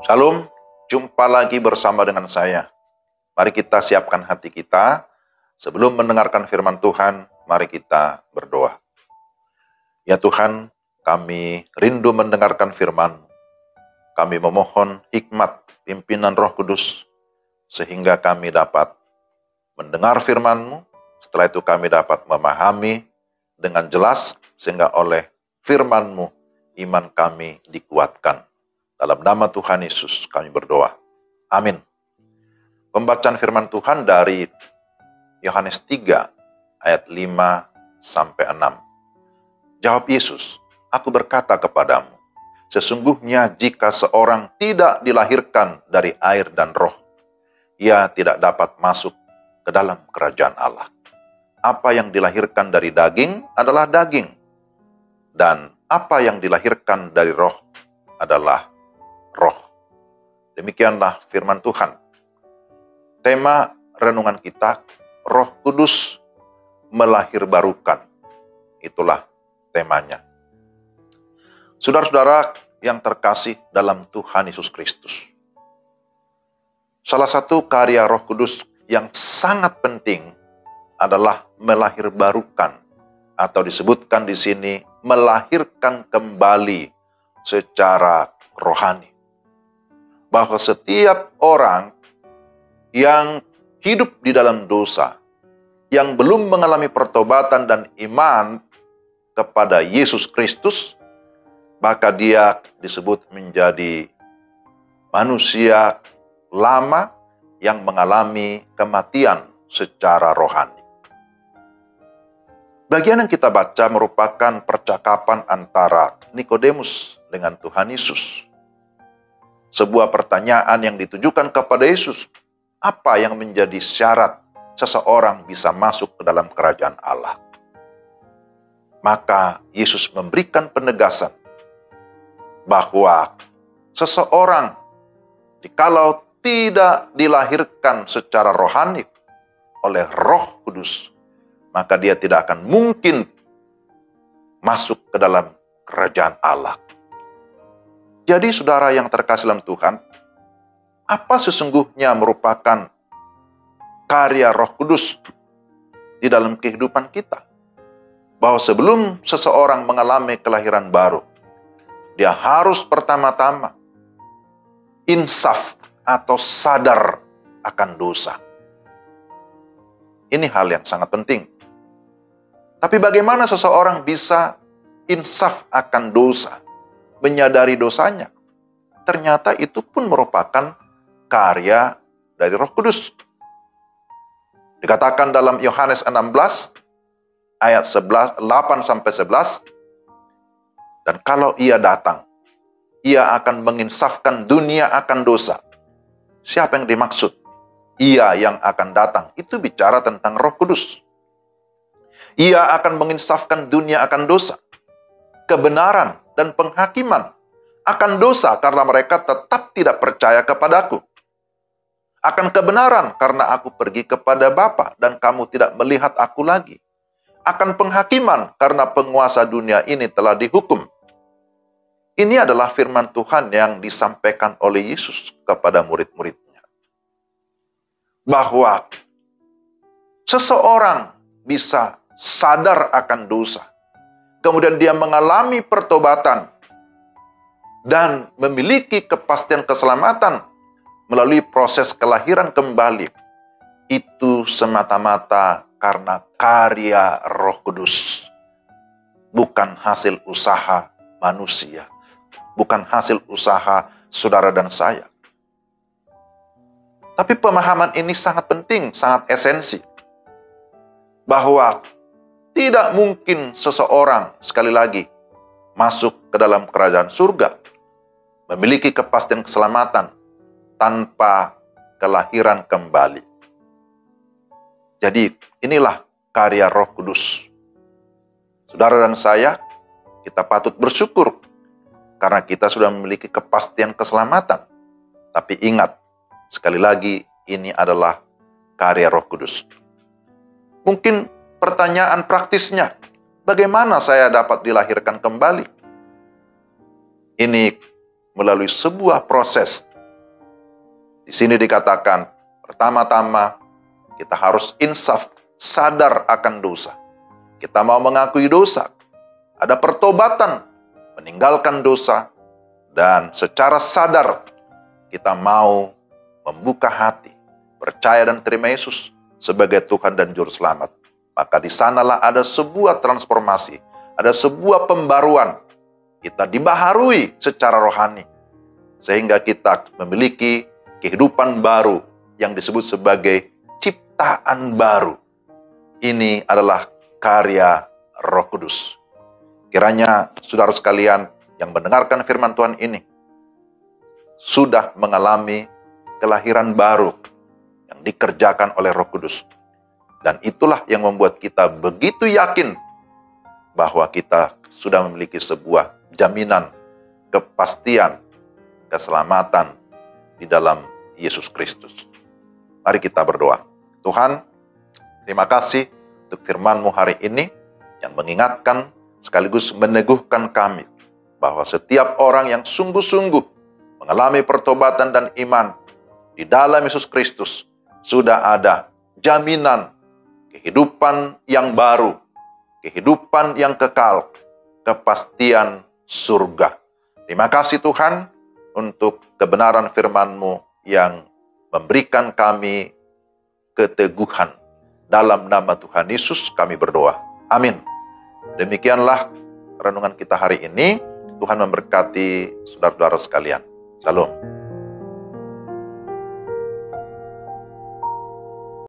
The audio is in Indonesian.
Shalom, jumpa lagi bersama dengan saya. Mari kita siapkan hati kita. Sebelum mendengarkan firman Tuhan, mari kita berdoa. Ya Tuhan, kami rindu mendengarkan firman. Kami memohon hikmat pimpinan Roh Kudus, sehingga kami dapat mendengar firman-Mu. Setelah itu kami dapat memahami dengan jelas, sehingga oleh firman-Mu iman kami dikuatkan. Dalam nama Tuhan Yesus kami berdoa. Amin. Pembacaan firman Tuhan dari Yohanes 3 ayat 5-6. Jawab Yesus, "Aku berkata kepadamu, sesungguhnya jika seorang tidak dilahirkan dari air dan roh, ia tidak dapat masuk ke dalam kerajaan Allah. Apa yang dilahirkan dari daging adalah daging, dan apa yang dilahirkan dari roh adalah roh." Demikianlah firman Tuhan. Tema renungan kita, Roh Kudus melahirbarukan. Itulah temanya. Saudara-saudara yang terkasih dalam Tuhan Yesus Kristus, salah satu karya Roh Kudus yang sangat penting adalah melahirbarukan, atau disebutkan di sini melahirkan kembali secara rohani. Bahwa setiap orang yang hidup di dalam dosa, yang belum mengalami pertobatan dan iman kepada Yesus Kristus, maka dia disebut menjadi manusia lama yang mengalami kematian secara rohani. Bagian yang kita baca merupakan percakapan antara Nikodemus dengan Tuhan Yesus. Sebuah pertanyaan yang ditujukan kepada Yesus, apa yang menjadi syarat seseorang bisa masuk ke dalam kerajaan Allah? Maka Yesus memberikan penegasan bahwa seseorang jikalau tidak dilahirkan secara rohani oleh Roh Kudus, maka dia tidak akan mungkin masuk ke dalam kerajaan Allah. Jadi saudara yang terkasih dalam Tuhan, apa sesungguhnya merupakan karya Roh Kudus di dalam kehidupan kita? Bahwa sebelum seseorang mengalami kelahiran baru, dia harus pertama-tama insaf atau sadar akan dosa. Ini hal yang sangat penting. Tapi bagaimana seseorang bisa insaf akan dosa, menyadari dosanya? Ternyata itu pun merupakan karya dari Roh Kudus. Dikatakan dalam Yohanes 16 ayat 8-11, dan kalau ia datang, ia akan menginsafkan dunia akan dosa. Siapa yang dimaksud? Ia yang akan datang. Itu bicara tentang Roh Kudus. Ia akan menginsafkan dunia akan dosa, kebenaran dan penghakiman akan dosa karena mereka tetap tidak percaya kepadaku. Akan kebenaran karena aku pergi kepada Bapa dan kamu tidak melihat aku lagi. Akan penghakiman karena penguasa dunia ini telah dihukum. Ini adalah firman Tuhan yang disampaikan oleh Yesus kepada murid-muridnya. Bahwa seseorang bisa sadar akan dosa, kemudian dia mengalami pertobatan dan memiliki kepastian keselamatan melalui proses kelahiran kembali. Itu semata-mata karena karya Roh Kudus, bukan hasil usaha manusia, bukan hasil usaha saudara dan saya. Tapi pemahaman ini sangat penting, sangat esensi, bahwa tidak mungkin seseorang, sekali lagi, masuk ke dalam kerajaan surga, memiliki kepastian keselamatan tanpa kelahiran kembali. Jadi inilah karya Roh Kudus. Saudara dan saya, kita patut bersyukur karena kita sudah memiliki kepastian keselamatan. Tapi ingat, sekali lagi, ini adalah karya Roh Kudus. Mungkin pertanyaan praktisnya, bagaimana saya dapat dilahirkan kembali? Ini melalui sebuah proses Di sini dikatakan, pertama-tama kita harus insaf, sadar akan dosa. Kita mau mengakui dosa, ada pertobatan, meninggalkan dosa, dan secara sadar kita mau membuka hati, percaya dan terima Yesus sebagai Tuhan dan Juru Selamat. Maka di sanalah ada sebuah transformasi, ada sebuah pembaruan. Kita dibaharui secara rohani, sehingga kita memiliki kehidupan baru yang disebut sebagai ciptaan baru. Ini adalah karya Roh Kudus. Kiranya saudara sekalian yang mendengarkan firman Tuhan ini sudah mengalami kelahiran baru yang dikerjakan oleh Roh Kudus. Dan itulah yang membuat kita begitu yakin bahwa kita sudah memiliki sebuah jaminan, kepastian, keselamatan di dalam Yesus Kristus. Mari kita berdoa. Tuhan, terima kasih untuk firman-Mu hari ini yang mengingatkan sekaligus meneguhkan kami bahwa setiap orang yang sungguh-sungguh mengalami pertobatan dan iman di dalam Yesus Kristus sudah ada jaminan kehidupan yang baru, kehidupan yang kekal, kepastian surga. Terima kasih Tuhan untuk kebenaran firman-Mu yang memberikan kami keteguhan. Dalam nama Tuhan Yesus kami berdoa. Amin. Demikianlah renungan kita hari ini. Tuhan memberkati saudara-saudara sekalian. Shalom.